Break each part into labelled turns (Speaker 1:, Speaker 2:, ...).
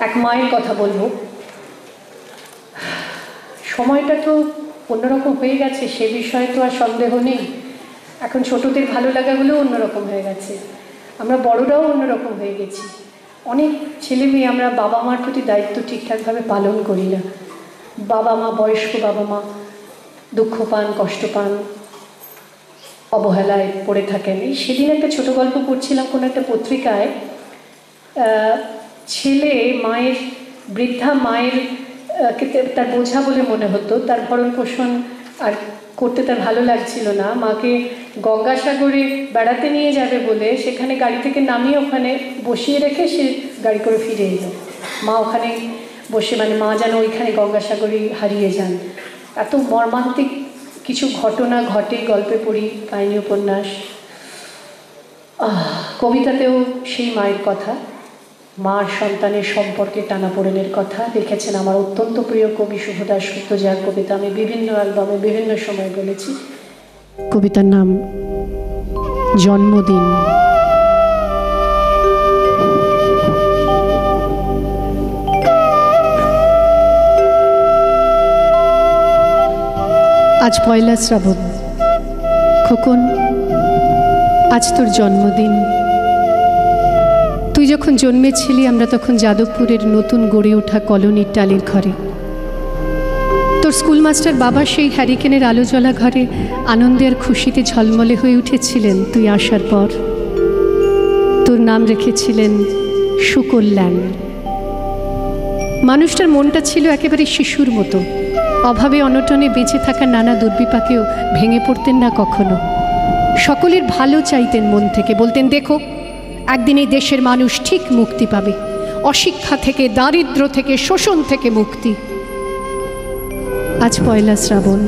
Speaker 1: এক মায়ের কথা বলবো। সময়টা তো অন্যরকম হয়ে গেছে, সে বিষয়ে তো আর সন্দেহ নেই। এখন ছোটদের ভালো লাগাগুলো অন্যরকম হয়ে গেছে, আমরা বড়রাও অন্যরকম হয়ে গেছি। অনেক ছেলে মেয়ে আমরা বাবা মার প্রতি দায়িত্ব ঠিকঠাকভাবে পালন করি না। বাবা মা, বয়স্ক বাবা মা দুঃখ পান, কষ্ট পান, অবহেলায় পড়ে থাকেন। এই সেদিন একটা ছোট গল্প পড়ছিলাম কোনো একটা পত্রিকায়। ছেলে মায়ের, বৃদ্ধা মায়ের তার বোঝা বলে মনে হতো, তার ভরণ পোষণ আর করতে তার ভালো লাগছিল না। মাকে গঙ্গাসাগরে বেড়াতে নিয়ে যাবে বলে সেখানে গাড়ি থেকে নামিয়ে ওখানে বসিয়ে রেখে সে গাড়ি করে ফিরে এলো। মা ওখানে বসে, মানে মা যেন ওইখানে গঙ্গাসাগরে হারিয়ে যান। এত মর্মান্তিক কিছু ঘটনা ঘটে গল্পে পড়ি, কাহিনী উপন্যাস। কবিতাতেও সেই মায়ের কথা, মার সন্তানের সম্পর্কে টানাপোড়েনের কথা লিখেছেন আমার অত্যন্ত প্রিয় কবি শুভদা সত্য, যার কবিতা আমি বিভিন্ন অ্যালবামে বিভিন্ন সময় বলেছি। কবিতার নাম জন্মদিন। আজ পয়লা শ্রাবণ। খোকন, আজ তোর জন্মদিন। তুই যখন জন্মেছিলি আমরা তখন যাদবপুরের নতুন গড়ে ওঠা কলোনির টালির ঘরে। তোর স্কুল মাস্টার বাবা সেই হ্যারিকেনের আলো জ্বলা ঘরে আনন্দে আর খুশিতে ঝলমলে হয়ে উঠেছিলেন তুই আসার পর। তোর নাম রেখেছিলেন সুকল্যাণ। মানুষটার মনটা ছিল একেবারে শিশুর মতো, অভাবে অনটনে বেঁচে থাকা নানা দুর্বিপাকেও ভেঙে পড়তেন না কখনো। সকলের ভালো চাইতেন মন থেকে, বলতেন দেখো একদিন এই দেশের মানুষ ঠিক মুক্তি পাবে, অশিক্ষা থেকে, দারিদ্র্য থেকে, শোষণ থেকে মুক্তি। আজ পয়লা শ্রাবণ।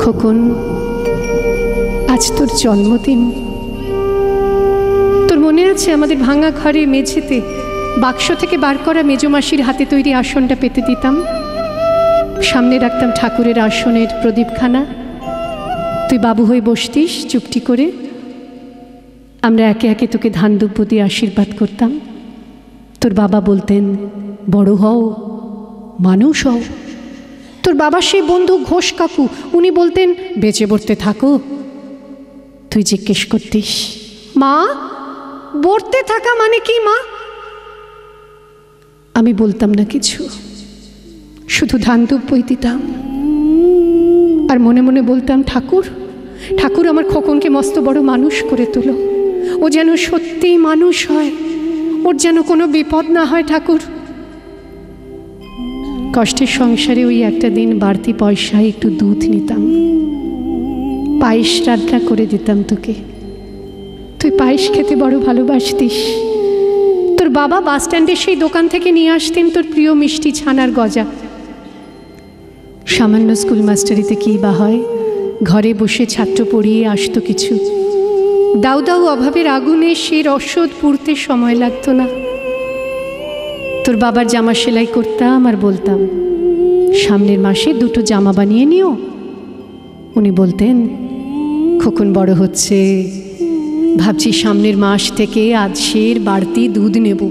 Speaker 1: খোকন, আজ তোর জন্মদিন। তোর মনে আছে আমাদের ভাঙা ঘরে মেঝেতে বাক্স থেকে বার করা মেজমাসির হাতে তৈরি আসনটা পেতে দিতাম, সামনে রাখতাম ঠাকুরের আসনের প্রদীপখানা, তুই বাবু হয়ে বসতিস চুপটি করে, আমরা একে একে তোকে ধান দুব্য দিয়ে আশীর্বাদ করতাম। তোর বাবা বলতেন বড় হও, মানুষ হও। তোর বাবা সেই বন্ধু ঘোষ কাকু, উনি বলতেন বেঁচে বসতে থাকো। তুই জিজ্ঞেস করতিস মা বসতে থাকা মানে কি মা? আমি বলতাম না কিছু, শুধু ধান দুব্বই দিতাম আর মনে মনে বলতাম ঠাকুর, ঠাকুর আমার খোকনকে মস্ত বড় মানুষ করে তোলো, ও যেন সত্যিই মানুষ হয়, ওর যেন কোনো বিপদ না হয় ঠাকুর। কষ্টের সংসারে ওই একটা দিন বাড়তি পয়সায় একটু দুধ নিতাম, পায়েস রান্না করে দিতাম তোকে। তুই পায়েস খেতে বড় ভালোবাসতিস। তোর বাবা বাস স্ট্যান্ডের সেই দোকান থেকে নিয়ে আসতেন তোর প্রিয় মিষ্টি ছানার গজা। সামান্য স্কুল মাস্টারিতে কী বা হয়, ঘরে বসে ছাত্র পড়িয়ে আসতো কিছু। দাউ দাউ অভাবের আগুনে সে রসদ পুড়তে সময় লাগতো না। তোর বাবার জামা সেলাই করতাম আর বলতাম সামনের মাসে 2টো জামা বানিয়ে নিও। উনি বলতেন খোকন বড় হচ্ছে, ভাবছি সামনের মাস থেকে আজ সের বাড়তি দুধ নেব,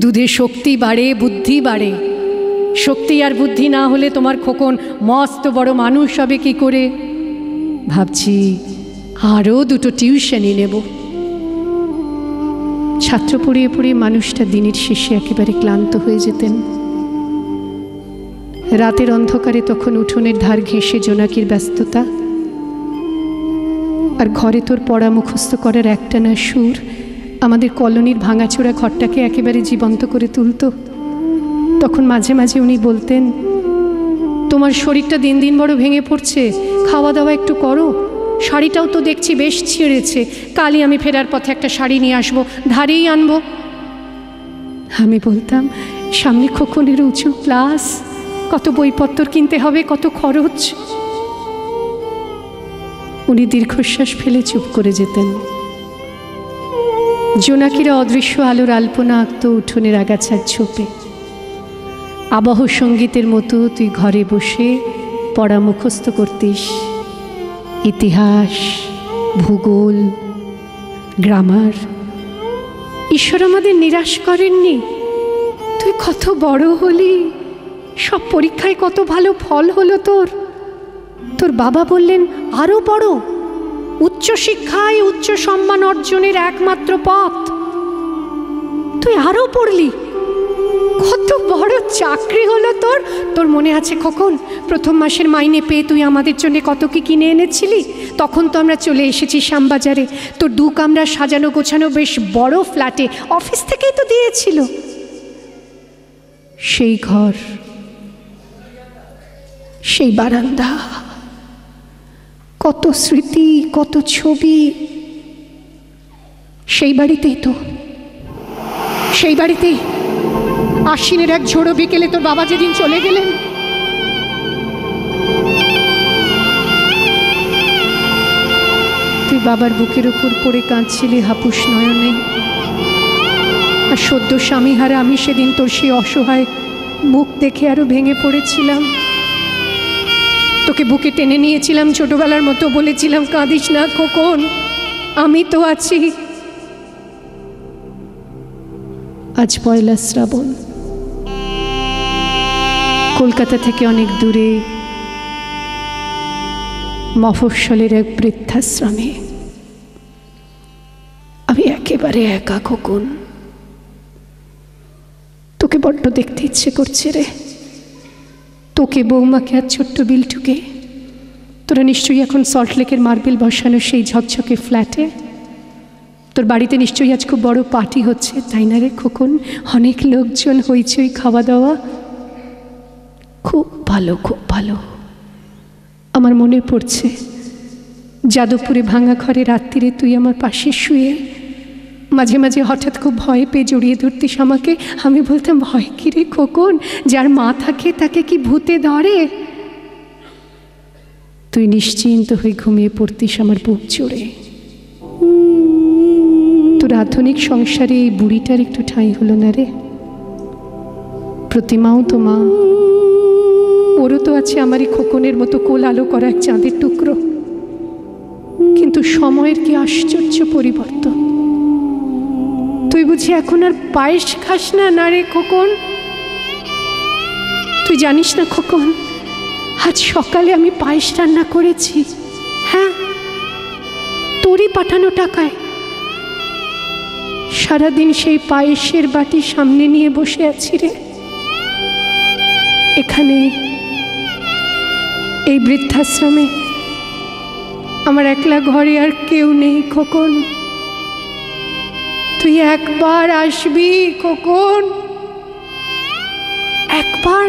Speaker 1: দুধে শক্তি বাড়ে, বুদ্ধি বাড়ে। শক্তি আর বুদ্ধি না হলে তোমার খোকন মস্ত বড় মানুষ হবে কি করে? ভাবছি আরও 2টো টিউশনই নেব। ছাত্র পড়িয়ে পড়িয়ে মানুষটা দিনের শেষে একেবারে ক্লান্ত হয়ে যেতেন। রাতের অন্ধকারে তখন উঠোনের ধার ঘেঁষে জোনাকির ব্যস্ততা, আর ঘরে তোর পড়া মুখস্থ করার একটানা সুর আমাদের কলোনির ভাঙাচোরা ঘরটাকে একেবারে জীবন্ত করে তুলত। তখন মাঝে মাঝে উনি বলতেন তোমার শরীরটা দিন দিন বড় ভেঙে পড়ছে, খাওয়া দাওয়া একটু করো, শাড়িটাও তো দেখছি বেশ ছিঁড়েছে, কালই আমি ফেরার পথে একটা শাড়ি নিয়ে আসবো, ধারেই আনবো। আমি বলতাম সামনে খোকনের উঁচু ক্লাস, কত বইপত্র কিনতে হবে, কত খরচ। উনি দীর্ঘশ্বাস ফেলে চুপ করে যেতেন। জোনাকিরা অদৃশ্য আলোর আলপনা আঁকত উঠোনের আগাছার ছোপে। আবহ সঙ্গীতের মতো তুই ঘরে বসে পড়া মুখস্থ করতিস, ইতিহাস, ভূগোল, গ্রামার। ঈশ্বর আমাদের নিরাশ করেননি, তুই কত বড় হলি, সব পরীক্ষায় কত ভালো ফল হলো তোর। তোর বাবা বললেন আরো বড়, উচ্চশিক্ষায় উচ্চ সম্মান অর্জনের একমাত্র পথ। তুই আরো পড়লি, কত বড় চাকরি হলো তোর। তোর মনে আছে খোকন, প্রথম মাসের মাইনে পেয়ে তুই আমাদের জন্য কত কি কিনে এনেছিলি? তখন তো আমরা চলে এসেছি শ্যামবাজারে, তোর 2 কামরা সাজানো গোছানো বেশ বড় ফ্ল্যাটে, অফিস থেকেই তো দিয়েছিল। সেই ঘর, সেই বারান্দা, কত স্মৃতি, কত ছবি। সেই বাড়িতেই তো, সেই বাড়িতেই আশ্বিনের এক ঝোড়ো বিকেলে তোর বাবা যেদিন চলে গেলেন, তুই বাবার বুকের উপর পড়ে কাঁদছিলি হাপুস নয়নে। আর সদ্য স্বামীহারা আমি সেদিন তোর সেই অসহায় মুখ দেখে আরো ভেঙে পড়েছিলাম। তোকে বুকে টেনে নিয়েছিলাম ছোটবেলার মতো, বলেছিলাম কাঁদিস না খোকন, আমি তো আছি। আজ 1 শ্রাবণ, কলকাতা থেকে অনেক দূরে মফস্বলের এক বৃদ্ধাশ্রমে আমি একেবারে একা খোকন। তোকে বড্ড দেখতে ইচ্ছে করছে রে, তোকে, বৌমাকে আর ছোট্ট বিল্টুকে। তোরা নিশ্চয়ই এখন সল্টলেকের মার্বেল বসানো সেই ঝকঝকে ফ্ল্যাটে। তোর বাড়িতে নিশ্চয়ই আজ খুব বড় পার্টি হচ্ছে, তাই না রে খোকন? অনেক লোকজন, হইচই, খাওয়া দাওয়া। খুব ভালো, খুব ভালো। আমার মনে পড়ছে যাদবপুরে ভাঙা ঘরে রাত্রিরে তুই আমার পাশে শুয়ে মাঝে মাঝে হঠাৎ খুব ভয় পেয়ে জড়িয়ে ধরতিস আমাকে। আমি বলতাম, ভয় কি রে খোকন, যার মা থাকে তাকে কি ভূতে ধরে? তুই নিশ্চিন্ত হয়ে ঘুমিয়ে পড়তিস আমার বুক জুড়ে। তোর আধুনিক সংসারে এই বুড়িটার একটু ঠাঁই হলো না রে। প্রতিমাও তো মা, ওরও তো আছে আমারই খোকনের মতো কোল আলো করা এক চাঁদের টুকরো। কিন্তু সময়ের কি আশ্চর্য পরিবর্তন। তুই বুঝি এখন আর পায়েস খাস না? না রে খোকন, তুই জানিস না খোকন, আজ সকালে আমি পায়েস রান্না করেছি। হ্যাঁ, তোরই পাঠানো টাকায়। সারাদিন সেই পায়েসের বাটি সামনে নিয়ে বসে আছি রে। এখানে এই বৃদ্ধাশ্রমে আমার একলা ঘরে আর কেউ নেই খোকন। তুই একবার আসবি খোকন, একবার।